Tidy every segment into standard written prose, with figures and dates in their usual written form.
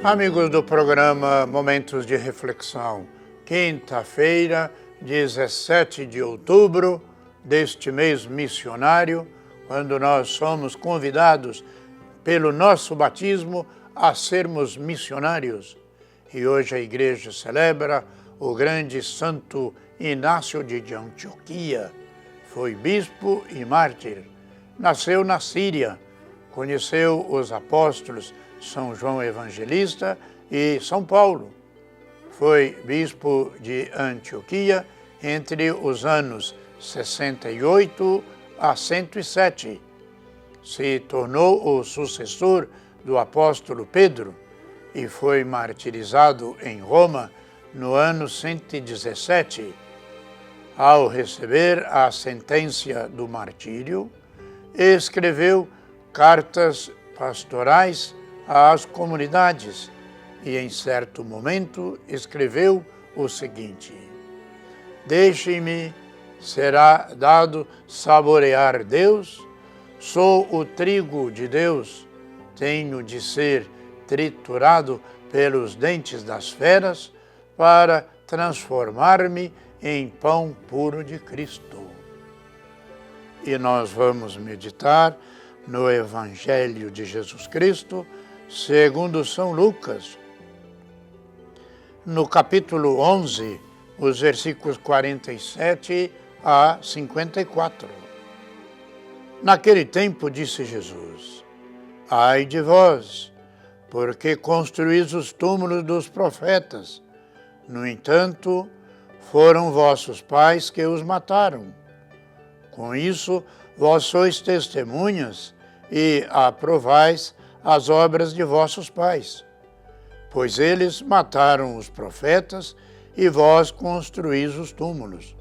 Amigos do programa Momentos de Reflexão, quinta-feira, 17 de outubro deste mês missionário, quando nós somos convidados pelo nosso batismo a sermos missionários. E hoje a igreja celebra o grande santo Inácio de Antioquia. Foi bispo e mártir. Nasceu na Síria, conheceu os apóstolos São João Evangelista e São Paulo. Foi bispo de Antioquia entre os anos 68 a 107. Se tornou o sucessor do apóstolo Pedro e foi martirizado em Roma no ano 117. Ao receber a sentença do martírio, escreveu cartas pastorais às comunidades e, em certo momento, escreveu o seguinte: Deixe-me, será dado saborear Deus, sou o trigo de Deus, tenho de ser triturado pelos dentes das feras para transformar-me em pão puro de Cristo. E nós vamos meditar no Evangelho de Jesus Cristo, segundo São Lucas, no capítulo 11, os versículos 47 a 54. Naquele tempo disse Jesus: Ai de vós, porque construís os túmulos dos profetas. No entanto, foram vossos pais que os mataram. Com isso, vós sois testemunhas e aprovais as obras de vossos pais, pois eles mataram os profetas e vós construís os túmulos.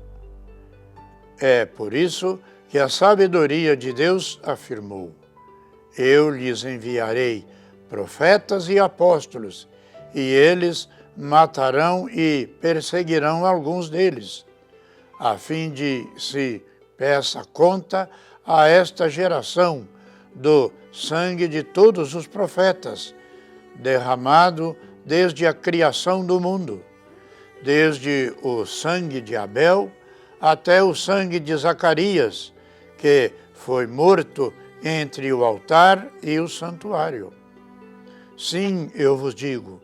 É por isso que a sabedoria de Deus afirmou: Eu lhes enviarei profetas e apóstolos, e eles matarão e perseguirão alguns deles, a fim de se peça conta a esta geração do sangue de todos os profetas, derramado desde a criação do mundo, desde o sangue de Abel até o sangue de Zacarias, que foi morto entre o altar e o santuário. Sim, eu vos digo,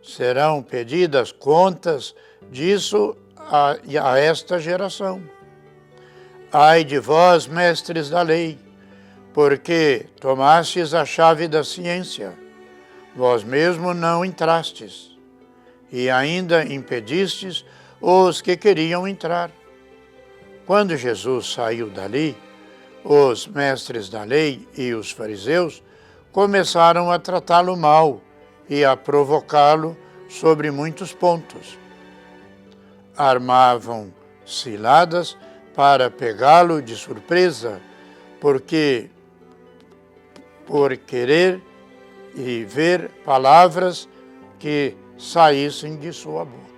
serão pedidas contas disso a esta geração. Ai de vós, mestres da lei, porque tomastes a chave da ciência, vós mesmo não entrastes, e ainda impedistes os que queriam entrar. Quando Jesus saiu dali, os mestres da lei e os fariseus começaram a tratá-lo mal e a provocá-lo sobre muitos pontos. Armavam ciladas para pegá-lo de surpresa, por querer e ver palavras que saíssem de sua boca.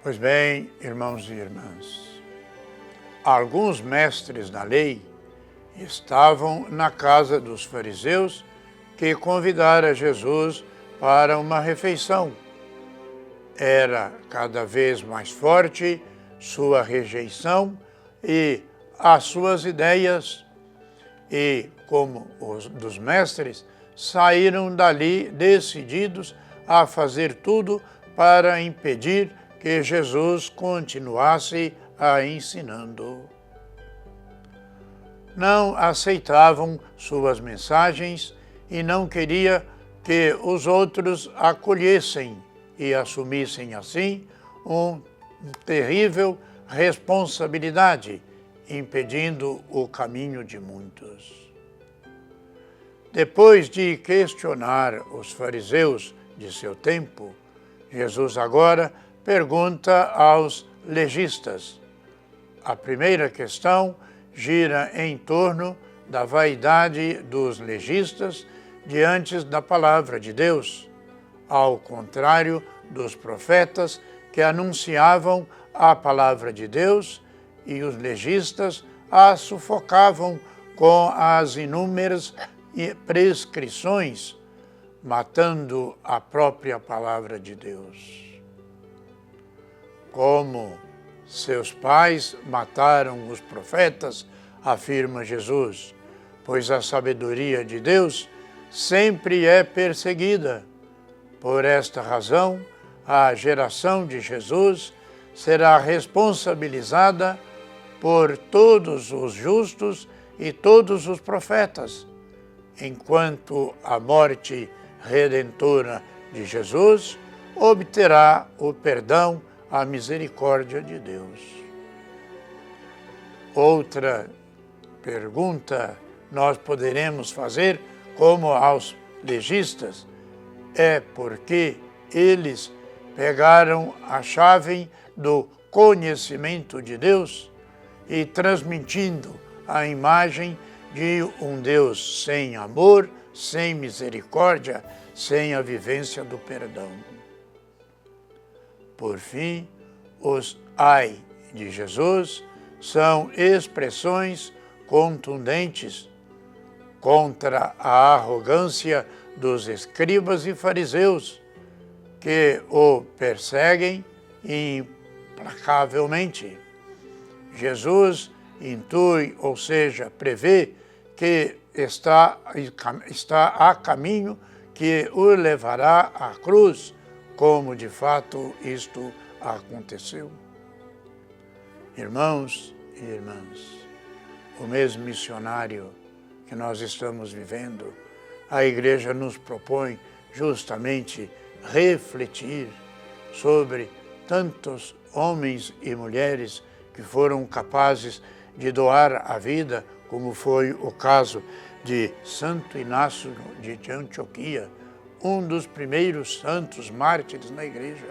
Pois bem, irmãos e irmãs, alguns mestres da lei estavam na casa dos fariseus que convidaram Jesus para uma refeição. Era cada vez mais forte sua rejeição e as suas ideias, e, como os dos mestres, saíram dali decididos a fazer tudo para impedir que Jesus continuasse a ensinando. Não aceitavam suas mensagens e não queria que os outros acolhessem e assumissem assim uma terrível responsabilidade, impedindo o caminho de muitos. Depois de questionar os fariseus de seu tempo, Jesus agora pergunta aos legistas. A primeira questão gira em torno da vaidade dos legistas diante da palavra de Deus, ao contrário dos profetas que anunciavam a palavra de Deus e os legistas a sufocavam com as inúmeras prescrições, matando a própria palavra de Deus. Como seus pais mataram os profetas, afirma Jesus, pois a sabedoria de Deus sempre é perseguida. Por esta razão, a geração de Jesus será responsabilizada por todos os justos e todos os profetas, enquanto a morte redentora de Jesus obterá o perdão, a misericórdia de Deus. Outra pergunta nós poderemos fazer, como aos legistas, é porque eles pegaram a chave do conhecimento de Deus e transmitindo a imagem de um Deus sem amor, sem misericórdia, sem a vivência do perdão. Por fim, os ai de Jesus são expressões contundentes contra a arrogância dos escribas e fariseus, que o perseguem implacavelmente. Jesus intui, ou seja, prevê que está a caminho que o levará à cruz, como de fato isto aconteceu. Irmãos e irmãs, o mês missionário que nós estamos vivendo, a Igreja nos propõe justamente refletir sobre tantos homens e mulheres que foram capazes de doar a vida, como foi o caso de Santo Inácio de Antioquia, um dos primeiros santos mártires na Igreja.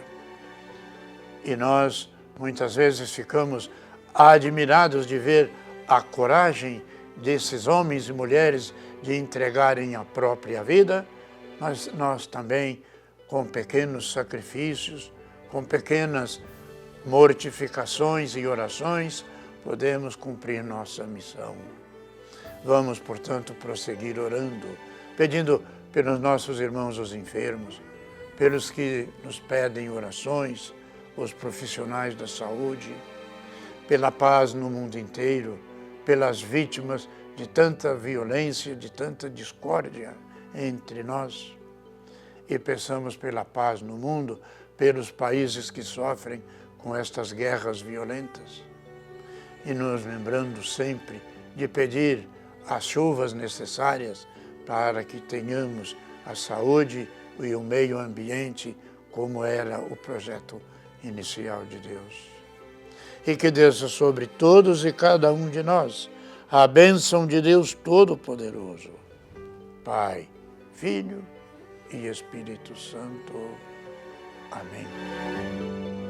E nós, muitas vezes, ficamos admirados de ver a coragem desses homens e mulheres de entregarem a própria vida, mas nós também, com pequenos sacrifícios, com pequenas mortificações e orações, podemos cumprir nossa missão. Vamos, portanto, prosseguir orando, pedindo pelos nossos irmãos os enfermos, pelos que nos pedem orações, os profissionais da saúde, pela paz no mundo inteiro, pelas vítimas de tanta violência, de tanta discórdia entre nós. E peçamos pela paz no mundo, pelos países que sofrem com estas guerras violentas. E nos lembrando sempre de pedir as chuvas necessárias para que tenhamos a saúde e o meio ambiente como era o projeto inicial de Deus. E que desça sobre todos e cada um de nós a bênção de Deus Todo-Poderoso, Pai, Filho e Espírito Santo. Amém.